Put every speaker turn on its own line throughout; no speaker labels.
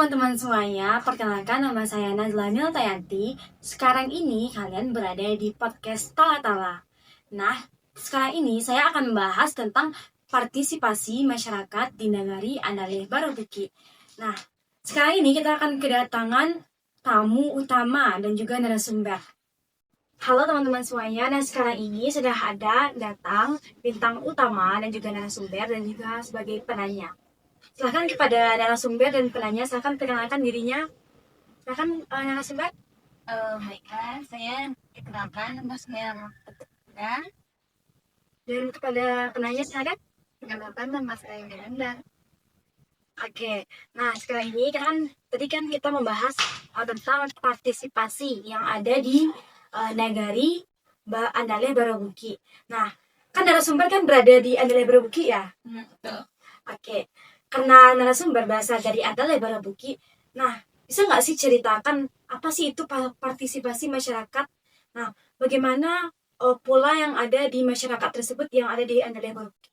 teman-teman semuanya, perkenalkan nama saya Nazla Miltayanti. Sekarang ini kalian berada di podcast Tala-Tala. Nah, sekarang ini saya akan membahas tentang partisipasi masyarakat di Nagari Andaleh Barobuki. Nah, sekarang ini kita akan kedatangan tamu utama dan juga narasumber. Halo teman-teman semuanya, dan sekarang ini sudah ada datang bintang utama dan juga narasumber dan juga sebagai penanya. Silakan kepada narasumber dan penanya, silakan perkenalkan dirinya. Silakan narasumber.
Baiklah, saya dikenalkan nama saya Mahfuda.
Dan kepada penanya silakan.
Perkenalkan nama saya Miranda.
Oke, nah sekarang ini kan tadi kan kita membahas tentang partisipasi yang ada di Nagari Andaleh Barobuki. Nah, kan narasumber kan berada di Andaleh Barobuki ya?
Betul.
Oke, karena narasumber berasal dari Andaleh Barobuki. Nah, bisa nggak sih ceritakan apa sih itu partisipasi masyarakat? Nah, bagaimana pola yang ada di masyarakat tersebut yang ada di Andaleh Barobuki?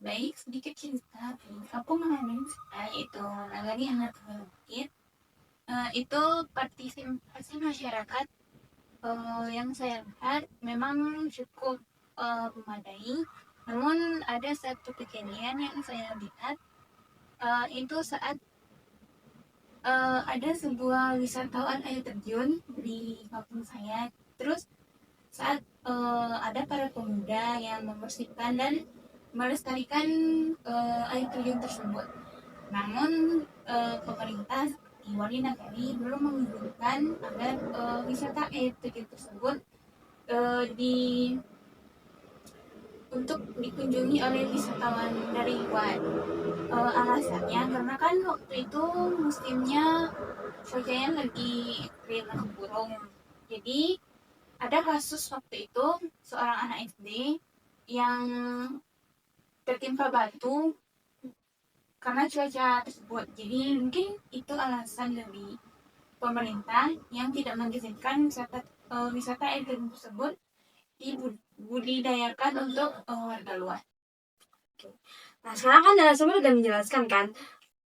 Baik, sedikit cerita di kampung halaman saya yaitu Nagari Andaleh Bukit. Itu partisipasi masyarakat yang saya lihat memang cukup memadai. Namun ada satu kejadian yang saya lihat itu saat ada sebuah wisatawan air terjun di kampung saya. Terus saat ada para pemuda yang membersihkan dan melestarikan air terjun tersebut. Namun pemerintah di Wali Nagari belum mengizinkan agar wisata air terjun tersebut untuk dikunjungi oleh wisatawan dari luar. Alasannya karena kan waktu itu musimnya cuacanya lagi ekstrim burung. Jadi ada kasus waktu itu seorang anak SD yang tertimpa batu karena cuaca tersebut. Jadi mungkin itu alasan dari pemerintah yang tidak mengizinkan wisata air terjun tersebut dibudidayakan untuk warga luar.
Nah, sekarang kan narasumber sudah menjelaskan kan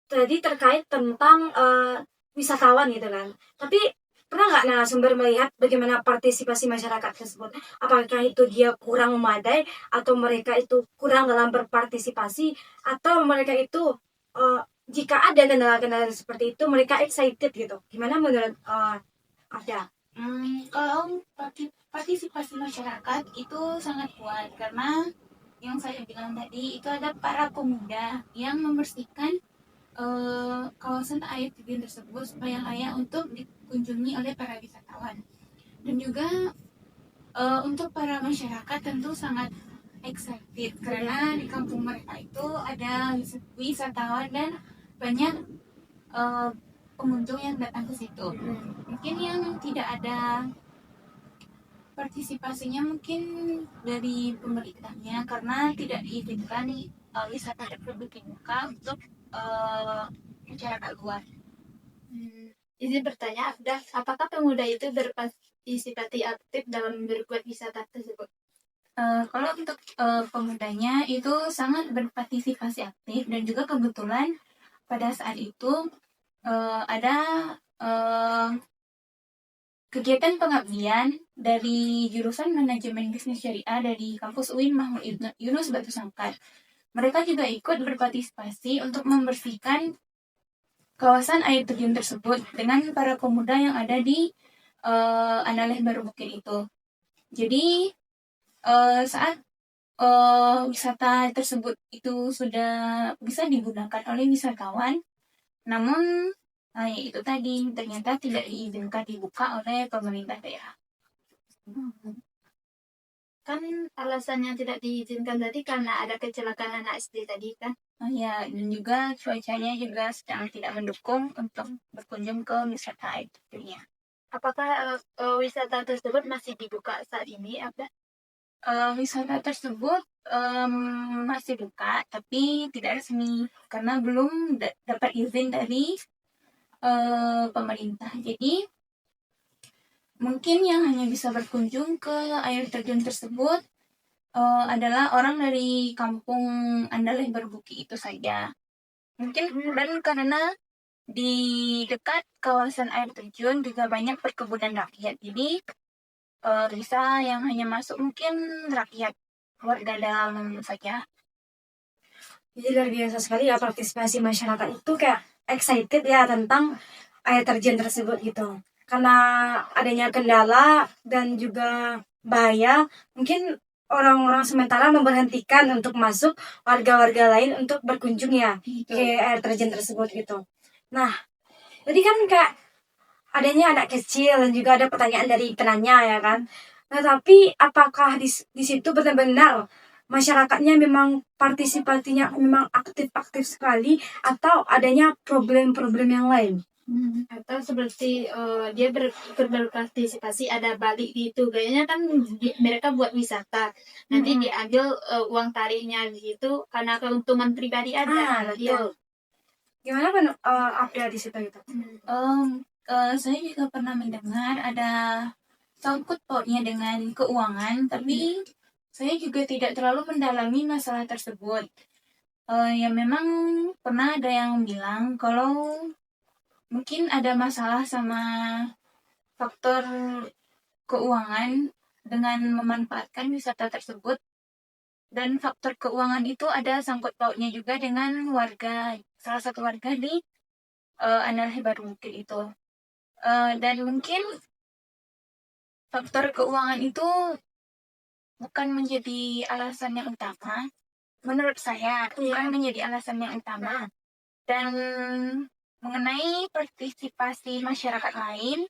tadi terkait tentang wisatawan gitu kan. Tapi pernah nggak narasumber melihat bagaimana partisipasi masyarakat tersebut? Apakah itu dia kurang memadai, atau mereka itu kurang dalam berpartisipasi, atau mereka itu jika ada kendala-kendala seperti itu mereka excited gitu? Gimana menurut Afda?
Kalau partisipasi masyarakat itu sangat kuat karena yang saya bilang tadi itu ada para pemuda yang membersihkan kawasan air terjun tersebut supaya layak untuk dikunjungi oleh para wisatawan. Dan juga untuk para masyarakat tentu sangat excited karena di kampung mereka itu ada wisatawan dan banyak pengunjung yang datang ke situ. Mungkin yang tidak ada partisipasinya mungkin dari pemerintahnya karena tidak diizinkan wisata tersebut dibuka untuk masyarakat luar.
Izin bertanya, Afdah, apakah pemuda itu berpartisipasi aktif dalam berbuat wisata tersebut?
Kalau untuk pemudanya itu sangat berpartisipasi aktif dan juga kebetulan pada saat itu ada kegiatan pengabdian dari jurusan manajemen bisnis syariah dari kampus UIN Mahmud Yunus Batu Sangkar. Mereka juga ikut berpartisipasi untuk membersihkan kawasan air terjun tersebut dengan para pemuda yang ada di Andaleh Barobuki itu. Jadi saat wisata tersebut itu sudah bisa digunakan oleh wisatawan, namun itu tadi ternyata tidak diizinkan dibuka oleh pemerintah daerah.
Kan alasannya tidak diizinkan tadi karena ada kecelakaan anak SD tadi kan?
Ya, dan juga cuacanya juga sedang tidak mendukung untuk berkunjung ke wisata air terjunnya.
Apakah wisata tersebut masih dibuka saat ini, Abda?
Wisata tersebut masih buka, tapi tidak resmi karena belum dapat izin dari pemerintah. Jadi mungkin yang hanya bisa berkunjung ke air terjun tersebut adalah orang dari kampung Andaleh Barobuki itu saja. Mungkin dan karena di dekat kawasan air terjun juga banyak perkebunan rakyat. Jadi bisa yang hanya masuk mungkin rakyat warga dalam saja.
Jadi luar biasa sekali ya partisipasi masyarakat itu kayak excited ya tentang air terjun tersebut gitu. Karena adanya kendala dan juga bahaya, mungkin orang-orang sementara memberhentikan untuk masuk, warga-warga lain untuk berkunjung ya ke air terjun tersebut gitu. Nah, tadi kan kayak adanya anak kecil dan juga ada pertanyaan dari penanya ya kan. Nah, tapi apakah di situ benar-benar masyarakatnya memang partisipasinya memang aktif-aktif sekali atau adanya problem-problem yang lain?
Atau seperti dia berpartisipasi ada balik di itu kayaknya kan mereka buat wisata nanti diambil uang tariknya di situ karena keuntungan pribadi ada.
Betul. Gimana kan update di situ gitu?
Saya juga pernah mendengar ada sangkut pautnya dengan keuangan, tapi saya juga tidak terlalu mendalami masalah tersebut. Ya memang pernah ada yang bilang kalau mungkin ada masalah sama faktor keuangan dengan memanfaatkan wisata tersebut, dan faktor keuangan itu ada sangkut pautnya juga dengan salah satu warga di Andaleh Baru Bukit itu. Dan mungkin faktor keuangan itu bukan menjadi alasan yang utama. Menurut saya, bukan menjadi alasan yang utama. Dan mengenai partisipasi masyarakat lain,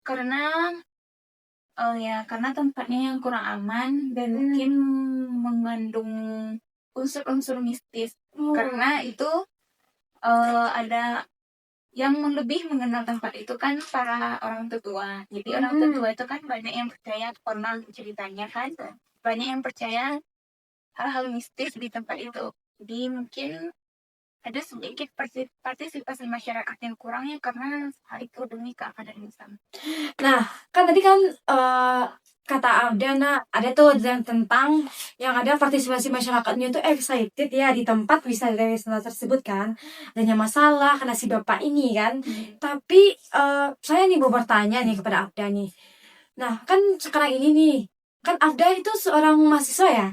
karena tempatnya yang kurang aman dan mungkin mengandung unsur-unsur mistis. Karena itu ada yang lebih mengenal tempat itu kan para orang tua. Jadi orang tua itu kan banyak yang percaya, konon ceritanya kan banyak yang percaya hal-hal mistis di tempat itu. Jadi mungkin ada sedikit partisipasi masyarakat yang kurangnya karena hal itu demi keamanan Islam.
Nah, kan tadi kan kata Abdana ada tuh tentang yang ada partisipasi masyarakatnya itu excited ya di tempat wisata tersebut kan. Adanya masalah karena si bapak ini kan. Tapi saya nih mau bertanya nih kepada Abda nih. Nah, kan sekarang ini nih, kan Abda itu seorang mahasiswa ya?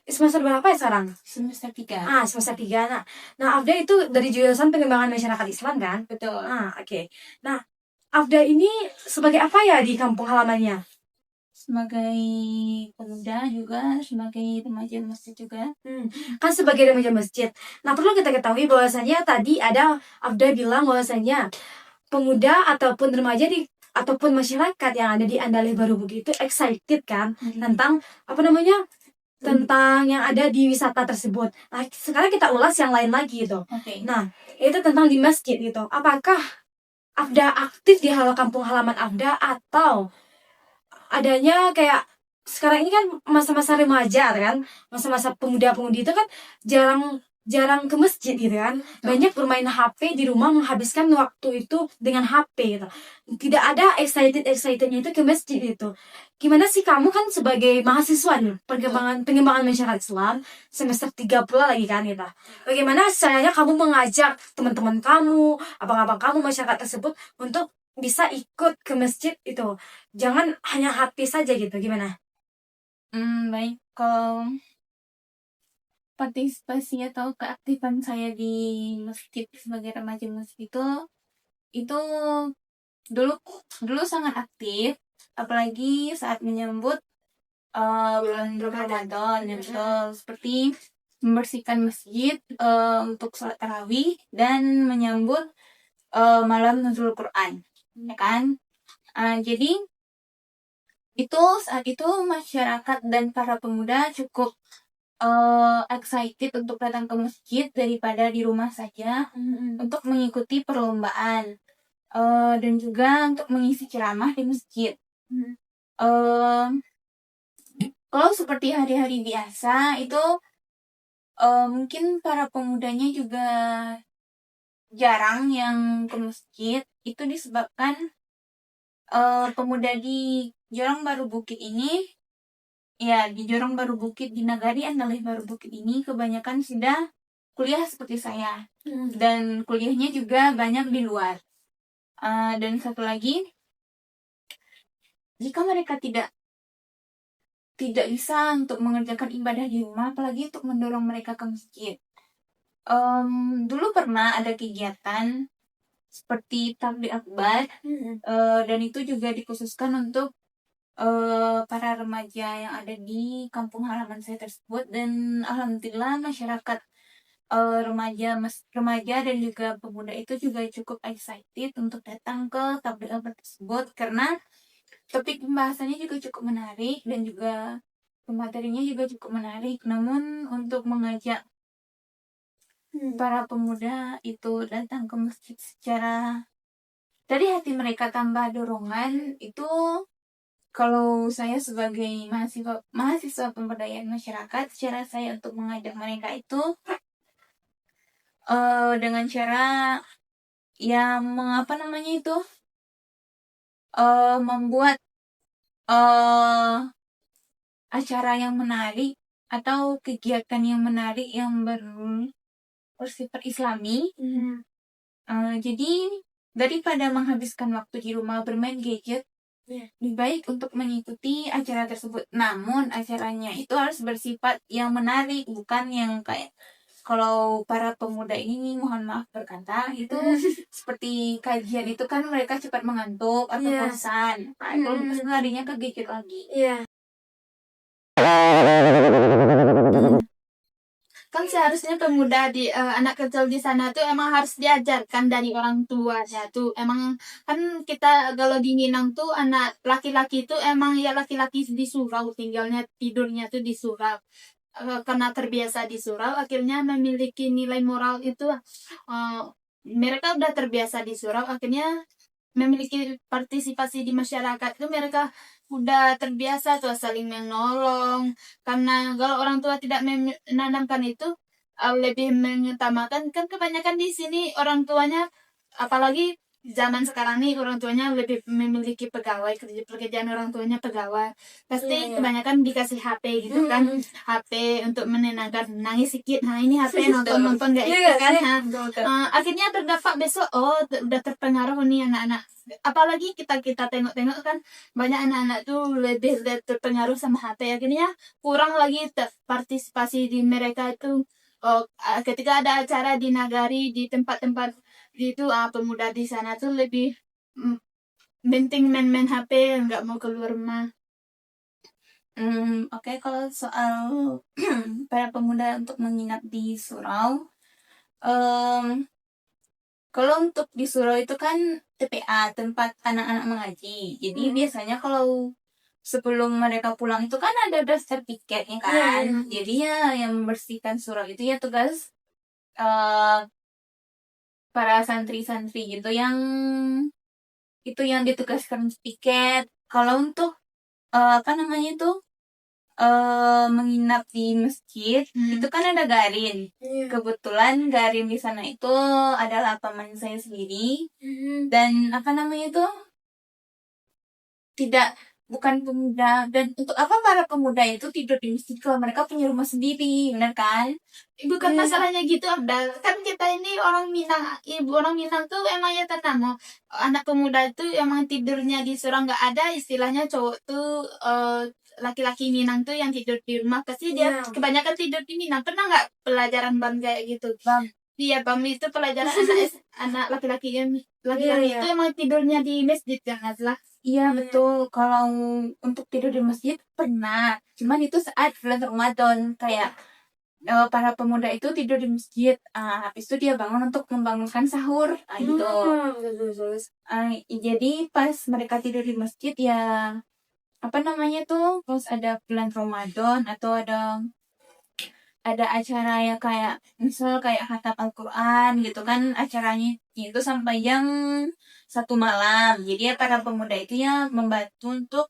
Semester berapa ya sekarang?
Semester 3.
Semester 3. Nah, Abda itu dari jurusan pengembangan masyarakat Islam kan?
Betul.
Oke. Nah, Abda ini sebagai apa ya di kampung halamannya?
Sebagai pemuda juga, sebagai remaja masjid juga.
Kan sebagai remaja masjid. Nah, perlu kita ketahui bahwasanya tadi ada Abda bilang bahwasanya pemuda ataupun remaja ataupun masyarakat yang ada di Andaleh Baru Bukit itu excited kan tentang tentang yang ada di wisata tersebut. Nah, sekarang kita ulas yang lain lagi gitu. Nah, itu tentang di masjid gitu. Apakah Abda aktif di kampung halaman Abda atau adanya kayak sekarang ini kan masa-masa remaja kan, masa-masa pemuda-pemudi itu kan jarang ke masjid gitu kan. Banyak bermain HP di rumah, menghabiskan waktu itu dengan HP gitu. Tidak ada excitednya itu ke masjid itu. Gimana sih kamu kan sebagai mahasiswa nih, pengembangan masyarakat Islam semester 3 pula lagi kan gitu. Bagaimana caranya kamu mengajak teman-teman kamu, abang-abang kamu masyarakat tersebut untuk bisa ikut ke masjid itu? Jangan hanya HP saja gitu. Gimana?
Baik, kalau partisipasi atau keaktifan saya di masjid sebagai remaja masjid itu dulu sangat aktif, apalagi saat menyambut bulan Ramadan, seperti membersihkan masjid untuk sholat tarawih dan menyambut malam Nuzul Quran, ya kan? Jadi saat itu masyarakat dan para pemuda cukup excited untuk datang ke masjid daripada di rumah saja untuk mengikuti perlombaan dan juga untuk mengisi ceramah di masjid. Kalau seperti hari-hari biasa itu mungkin para pemudanya juga jarang yang ke masjid. Itu disebabkan pemuda di Jorong Baru Bukit ini, ya di Jorong Baru Bukit di Nagari Andaleh Baru Bukit ini kebanyakan sudah kuliah seperti saya, dan kuliahnya juga banyak di luar. Dan satu lagi, jika mereka tidak bisa untuk mengerjakan ibadah di rumah, apalagi untuk mendorong mereka ke masjid. Dulu pernah ada kegiatan seperti tabligh akbar, dan itu juga dikhususkan untuk para remaja yang ada di kampung halaman saya tersebut, dan alhamdulillah masyarakat remaja dan juga pemuda itu juga cukup excited untuk datang ke tabligh akbar tersebut, karena topik pembahasannya juga cukup menarik dan juga pematerinya juga cukup menarik. Namun untuk mengajak para pemuda itu datang ke masjid secara dari hati mereka tanpa dorongan, itu kalau saya sebagai mahasiswa pemberdayaan masyarakat, cara saya untuk mengajak mereka itu dengan cara yang membuat acara yang menarik atau kegiatan yang menarik yang bersifat islami. Jadi daripada menghabiskan waktu di rumah bermain gadget, lebih baik untuk mengikuti acara tersebut. Namun acaranya itu harus bersifat yang menarik, bukan yang kayak kalau para pemuda ini, mohon maaf berkata, itu seperti kajian itu kan mereka cepat mengantuk atau bosan. Itu larinya ke gadget lagi.
Kan seharusnya pemuda di anak kecil di sana tuh emang harus diajarkan dari orang tuanya tuh. Emang kan kita kalau di Minang tuh anak laki-laki tuh emang ya laki-laki di surau, tinggalnya tidurnya tuh di surau. Karena terbiasa di surau akhirnya memiliki nilai moral itu, mereka udah terbiasa di surau, akhirnya memiliki partisipasi di masyarakat itu mereka udah terbiasa tuh saling menolong. Karena kalau orang tua tidak menanamkan itu, lebih mengutamakan, kan kebanyakan di sini orang tuanya, apalagi zaman sekarang nih orang tuanya lebih memiliki pegawai, pekerjaan orang tuanya pegawai, pasti kebanyakan dikasih HP gitu kan. HP untuk menenangkan, nangis sedikit, nah ini HP nonton gak itu kan. Akhirnya berdampak besok, udah terpengaruh nih anak-anak. Apalagi kita tengok-tengok kan banyak anak-anak tuh lebih terpengaruh sama HP, akhirnya kurang lagi partisipasi di mereka itu. Ketika ada acara di nagari, di tempat-tempat itu, pemuda di sana tuh lebih penting main HP, nggak mau keluar rumah.
Oke, kalau soal para pemuda untuk menginap di surau, kalau untuk di surau itu kan TPA, tempat anak-anak mengaji. Jadi biasanya kalau sebelum mereka pulang itu kan ada daftar piketnya kan. Jadi ya yang membersihkan surau itu ya tugas para santri-santri gitu yang ditugaskan piket. Kalau untuk menginap di masjid itu kan ada garin. Kebetulan garin di sana itu adalah paman saya sendiri, dan bukan pemuda. Dan untuk apa para pemuda itu tidur di masjid kalau mereka punya rumah sendiri, benar kan?
Bukan masalahnya gitu, Abdal. Kan kita ini orang Minang, ibu orang Minang tuh emang ya tanam anak pemuda itu emang tidurnya di surau, nggak ada istilahnya cowok tuh, laki-laki Minang tuh yang tidur di rumah pasti dia kebanyakan tidur di Minang. Pernah nggak pelajaran BAM kayak gitu? Iya, BAM itu pelajaran anak laki-laki itu emang tidurnya di masjid, jangan salah.
Iya betul. Kalau untuk tidur di masjid pernah, cuman itu saat bulan Ramadan, kayak para pemuda itu tidur di masjid, habis itu dia bangun untuk membangunkan sahur, gitu. Jadi pas mereka tidur di masjid ya pas ada bulan Ramadan atau ada acara ya kayak misal kayak khatam Al-Quran gitu kan, acaranya itu sampai jam 1 malam. Jadi ya para pemuda itu ya membantu untuk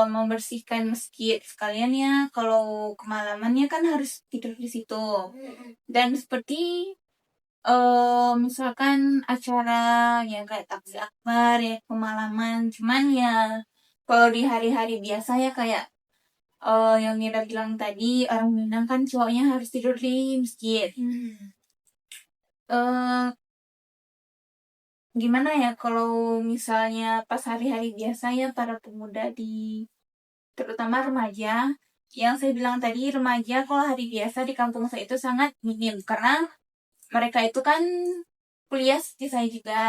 membersihkan masjid sekalian ya, kalau kemalamannya kan harus tidur di situ. Dan seperti misalkan acara yang kayak tabligh akbar ya kemalaman, cuman ya kalau di hari-hari biasa ya kayak yang Mira bilang tadi, orang Minang kan cowoknya harus tidur di masjid. Eh, Gimana ya kalau misalnya pas hari-hari biasa ya para pemuda terutama remaja, yang saya bilang tadi remaja kalau hari biasa di kampung saya itu sangat minim karena mereka itu kan kuliah seperti saya juga,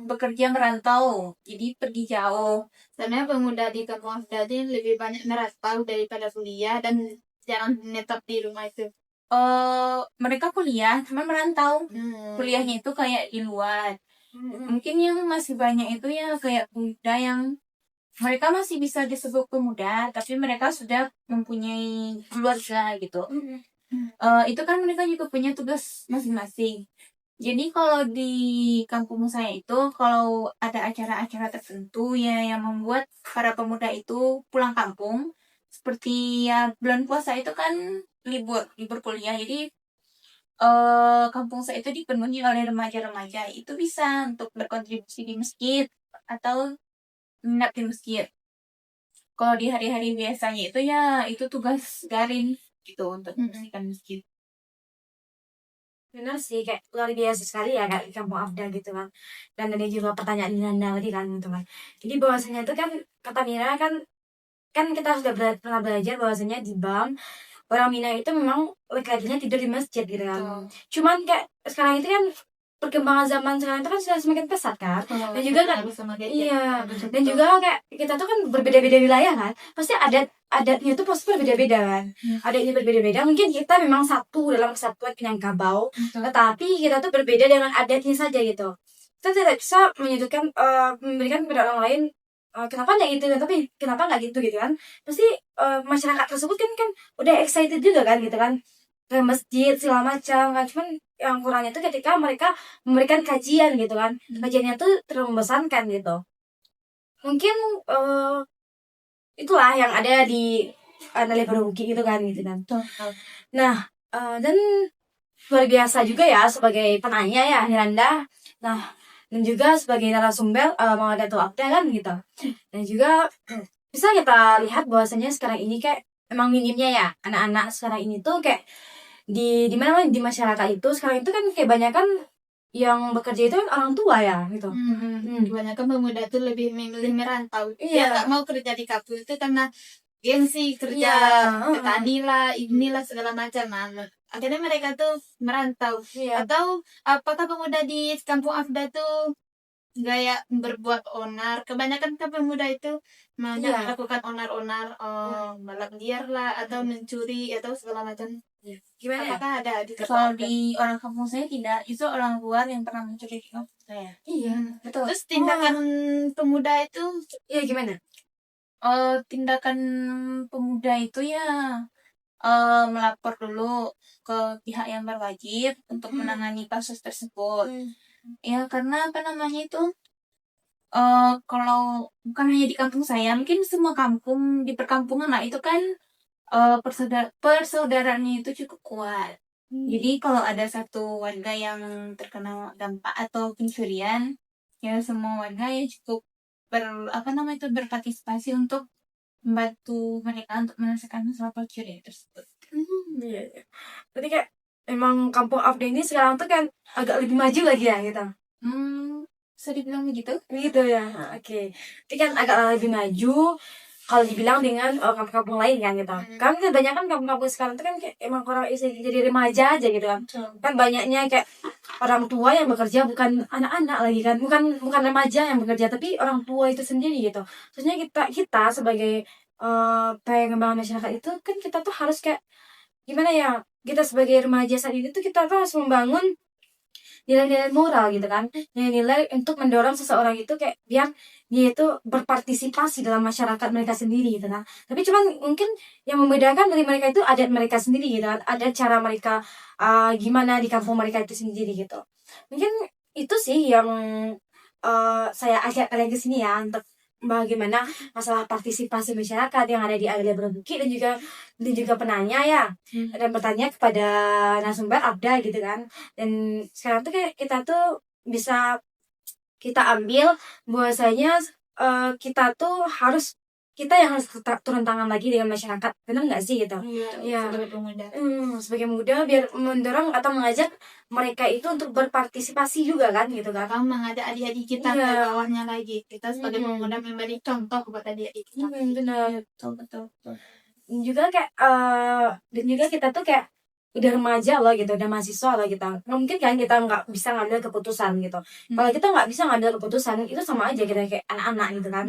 bekerja merantau, jadi pergi jauh.
Sebenarnya pemuda di kampung Afda ini lebih banyak merantau daripada kuliah dan jarang menetap di rumah itu.
Mereka kuliah cuma merantau, kuliahnya itu kayak di luar. Mungkin yang masih banyak itu ya kayak pemuda yang mereka masih bisa disebut pemuda tapi mereka sudah mempunyai keluarga gitu. Itu kan mereka juga punya tugas masing-masing. Jadi kalau di kampung saya itu kalau ada acara-acara tertentu ya yang membuat para pemuda itu pulang kampung, seperti ya bulan puasa itu kan libur kuliah, jadi kampung saya itu dipenuhi oleh remaja-remaja, itu bisa untuk berkontribusi di masjid atau menginap di masjid. Kalau di hari-hari biasanya itu ya itu tugas garin gitu untuk membersihkan masjid.
Benar sih, kayak luar biasa sekali ya kayak di kampung Afda gitu kan. Dan ada juga pertanyaan Nanda tadi kan gitu kan. Jadi bahwasanya itu kan kata Mira kan kita sudah pernah belajar bahwasanya di BAM orang Minang itu memang laki-lakinya tidur di masjid gitu kan. Cuman kayak sekarang itu kan perkembangan zaman sekarang itu kan sudah semakin pesat kan. Dan juga kan iya, dan juga kayak kita tuh kan berbeda-beda wilayah kan. Pasti adatnya tuh pasti berbeda-beda kan. Adatnya berbeda-beda. Mungkin kita memang satu dalam kesatuan Minangkabau, tetapi kita tuh berbeda dengan adatnya saja gitu. Kita tidak bisa menyatukan memberikan kepada orang lain kenapa nggak gitu kan, tapi kenapa nggak gitu gitu kan. Pasti masyarakat tersebut kan udah excited juga kan gitu kan, ke masjid segala macam kan. Cuman yang kurangnya itu ketika mereka memberikan kajian gitu kan, kajiannya tuh terlalu membosankan gitu. Mungkin itulah yang ada di Nale Berhuki gitu kan gitu kan. Nah dan luar biasa juga ya sebagai penanya ya Niranda. Nah dan juga sebagai narasumber mau ada tuh Abda kan gitu. Dan juga bisa kita lihat bahwasanya sekarang ini kayak emang minimnya ya anak-anak sekarang ini tuh kayak di mana di masyarakat itu sekarang itu kan kayak banyak kan yang bekerja itu kan orang tua ya gitu.
Kebanyakan pemuda itu lebih memilih merantau.
Iya.
Dia nggak mau kerja di kampus itu karena gengsi kerja petani lah, inilah segala macam. Nah, akhirnya mereka tuh merantau.
Iya.
Atau apakah pemuda di kampung Afda tuh gaya berbuat onar? Kebanyakan kan pemuda itu melakukan onar-onar, balap liar lah, atau mencuri atau segala macam.
Gimana ya?
Apakah ada di
Kalau di orang kampung saya tidak, itu orang luar yang pernah mencuri di kampung saya.
Iya, betul.
Terus tindakan pemuda itu
Iya gimana?
Tindakan pemuda itu ya melapor dulu ke pihak yang berwajib untuk menangani kasus tersebut. Ya karena apa namanya itu kalau bukan hanya di kampung saya, mungkin semua kampung di perkampungan lah itu kan persaudaraannya itu cukup kuat. Jadi kalau ada satu warga yang terkena dampak atau pencurian, ya semua warga ya cukup berpartisipasi untuk membantu mereka untuk menyelesaikan masalah pencurian tersebut.
Iya. Berarti kayak emang kampung Afda ini sekarang tuh kan agak lebih maju lagi ya gitu.
Bisa dibilang begitu?
Gitu ya. Oke. Tapi kan agak lebih maju kalau dibilang dengan kampung-kampung lain kan gitu. Kan kebanyakan kampung-kampung sekarang tuh kan kayak emang orang isi jadi remaja aja gitu kan. Kan banyaknya kayak orang tua yang bekerja, bukan anak-anak lagi kan, bukan remaja yang bekerja tapi orang tua itu sendiri gitu. Terusnya kita sebagai pengembangan masyarakat itu kan kita tuh harus kayak gimana ya, kita sebagai remaja saat ini tuh kita tuh harus membangun nilai-nilai moral gitu kan, nilai-nilai untuk mendorong seseorang itu kayak biar dia itu berpartisipasi dalam masyarakat mereka sendiri gitu kan. Tapi cuman mungkin yang membedakan dari mereka itu adat mereka sendiri gitu kan, ada cara mereka gimana di kampung mereka itu sendiri gitu. Mungkin itu sih yang saya ajak kalian ke sini ya, untuk bagaimana masalah partisipasi masyarakat yang ada di Aglia Berbuki, dan juga penanya ya, dan bertanya kepada narasumber Abda gitu kan. Dan sekarang tuh kayak kita tuh bisa kita ambil bahwasanya kita tuh harus kita yang harus turun tangan lagi dengan masyarakat, benar nggak sih gitu? Iya.
Sebagai pemuda.
Sebagai muda biar mendorong atau mengajak mereka itu untuk berpartisipasi juga kan gitu kan.
Kalau mengajak adik-adik kita
Iya.
ke bawahnya lagi, kita sebagai pemuda memberi contoh buat adik-adik kita.
Benar.
Betul.
Dan juga kayak dan juga kita tuh kayak udah remaja loh gitu, udah mahasiswa loh kita. Nggak mungkin kan kita nggak bisa ngambil keputusan gitu. Kalau kita nggak bisa ngambil keputusan, itu sama aja kita kayak anak-anak gitu kan.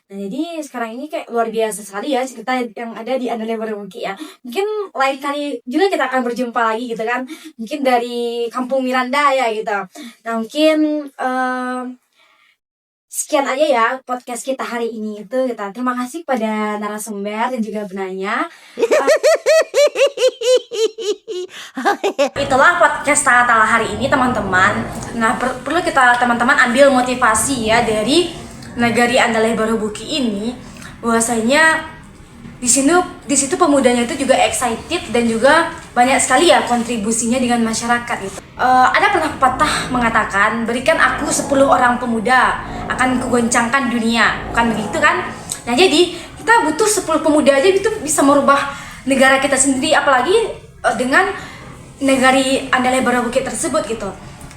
Nah jadi sekarang ini kayak luar biasa sekali ya cerita yang ada di Andale Bermuki ya. Mungkin lain kali juga kita akan berjumpa lagi gitu kan. Mungkin dari Kampung Miranda ya gitu. Nah mungkin sekian aja ya podcast kita hari ini itu kita. Terima kasih pada narasumber dan juga penanya. Itulah podcast Tala hari ini teman-teman. Nah perlu kita teman-teman ambil motivasi ya dari Negari Andale Bermuki ini, bahwasanya di situ pemudanya itu juga excited dan juga banyak sekali ya kontribusinya dengan masyarakat gitu. Ada pernah pepatah mengatakan, berikan aku 10 orang pemuda akan kugoncangkan dunia, bukan begitu kan? Nah jadi kita butuh 10 pemuda aja itu bisa merubah negara kita sendiri, apalagi dengan Negari Andale Bermuki tersebut gitu.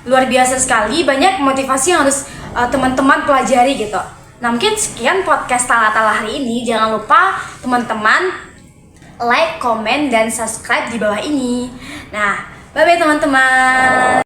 Luar biasa sekali, banyak motivasi yang harus teman-teman pelajari gitu. Nah mungkin sekian podcast Tala hari ini. Jangan lupa teman-teman like, komen, dan subscribe di bawah ini. Nah bye-bye teman-teman.